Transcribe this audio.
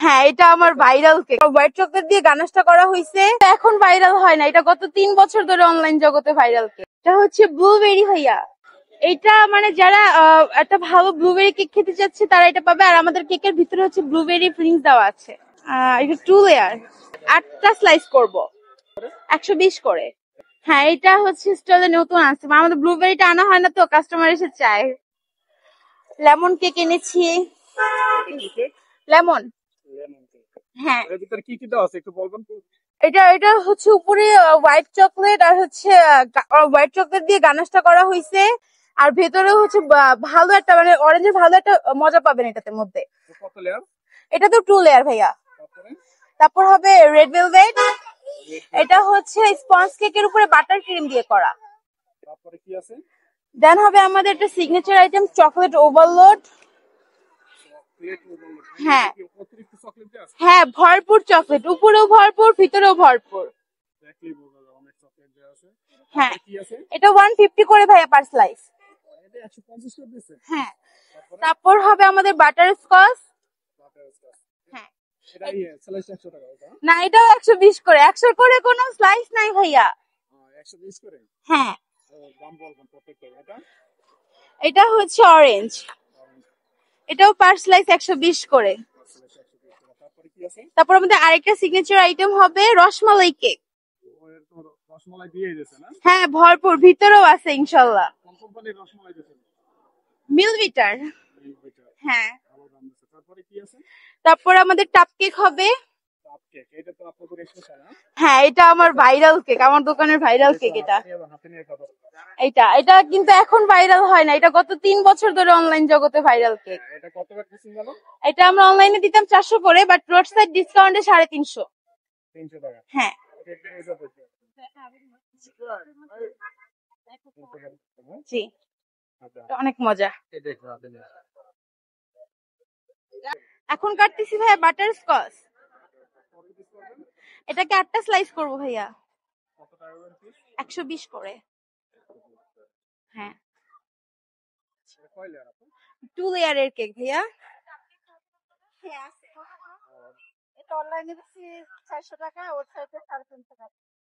হ্যাঁ, এটা আমার ভাইরাল কেক। হোয়াইট চকলেট দিয়ে গানাশটা করা হয়েছে, এখন ভাইরাল হয় না, এটা গত 3 বছর ধরে অনলাইন জগতে ভাইরাল কেক। এটা হচ্ছে ব্লুবেরি ভাইয়া। এটা মানে যারা একটা ভালো ব্লুবেরি কেক খেতে চাচ্ছে তারা এটা পাবে। আর আমাদের কেকের ভিতরে হচ্ছে ব্লুবেরি ফিলিংস দেওয়া আছে। এটা 2 লেয়ার, 8টা স্লাইস করব, 120 করে। হ্যাঁ, এটা হচ্ছে স্টলে নতুন আসছে, আমাদের ব্লুবেরিটা আনা হয় না তো, কাস্টমার এসে চায়। লেমন কেক এনেছি, লেমন। হ্যাঁ, এর ভিতরে কি কি দেওয়া আছে একটু বলবেন তো? এটা হচ্ছে উপরে হোয়াইট চকলেট, আর হচ্ছে হোয়াইট চকলেট দিয়ে গানাশটা করা হয়েছে। আর ভেতরে হচ্ছে ভালো একটা মানে অরেঞ্জের ভালো একটা মজা পাবেন এটাতে মধ্যে। কত লেয়ার? এটা তো 2 লেয়ার ভাইয়া। তারপরে তারপর হবে রেড ভেলভেট। এটা হচ্ছে স্পঞ্জ কেকের উপরে বাটার ক্রিম দিয়ে করা। তারপরে কি আছে? দেন হবে আমাদের একটা signature item chocolate overload. Chocolate overload. হ্যাঁ অতিরিক্ত চকলেট দেওয়া আছে? হ্যাঁ, ভরপুর চকলেট, উপরেও ভরপুর ভিতরেও ভরপুর। দেখলেই বোঝা যায় অনেক চকলেট দেওয়া আছে। হ্যাঁ, কি আছে? এটা 150 করে ভাইয়া পার স্লাইস। এটা 150 করে দিয়েছে। হ্যাঁ, তারপর হবে আমাদের বাটার স্কচ। হ্যাঁ, এটা স্লাইস 100 টাকা ওটা? না, এটাও 120 করে, 100 করে কোনো স্লাইস নাই ভাইয়া। 120 করে? হ্যাঁ, দাম বলবেন প্রত্যেকটা। এটা এটা হচ্ছে অরেঞ্জ, এটাও পার স্লাইস 120 করে। স্লাইস 120 টাকা। তারপরে কি আছে? তারপর আমাদের আরেকটা সিগনেচার আইটেম হবে রসমালাই কেক। ওর তো রসমালাই দিয়ে দিয়েছে না? হ্যাঁ, ভরপুর ভিতরেও আছে ইনশাল্লাহ। কোন কোম্পানির রসমালাই দিয়েছে? মিলভিটার। হ্যাঁ, ভালো দাম দিয়েছে। তারপরে কি আছে? তারপর আমাদের টাপ কেক হবে। Cup cake. এটা তো আপনাদের স্পেশাল না? হ্যাঁ, এটা আমার ভাইরাল কেক, আমার দোকানের ভাইরাল কেক এটা। হাতে নিয়ে খাবো। এটা কিন্তু এখন ভাইরাল হয় না, এটা গত 3 বছর ধরে অনলাইন জগতে ভাইরাল কেক। এটা কত করে দিচ্ছেন জানো? এটা আমরা অনলাইনে দিতাম 400 করে, বাট রোড সাইড ডিসকাউন্টে 350। 300 টাকা। হ্যাঁ, জি, এটা অনেক মজা। এখন কাটতেছি ভাইয়া বাটার স্কচ। এটাকে 8টা স্লাইস করবো ভাইয়া, 120 করে। হ্যাঁ, 2 লেয়ারের কেক ভাইয়া। এটা অনলাইনে বেশি 400 টাকা, ওর সাইডে 350 টাকা।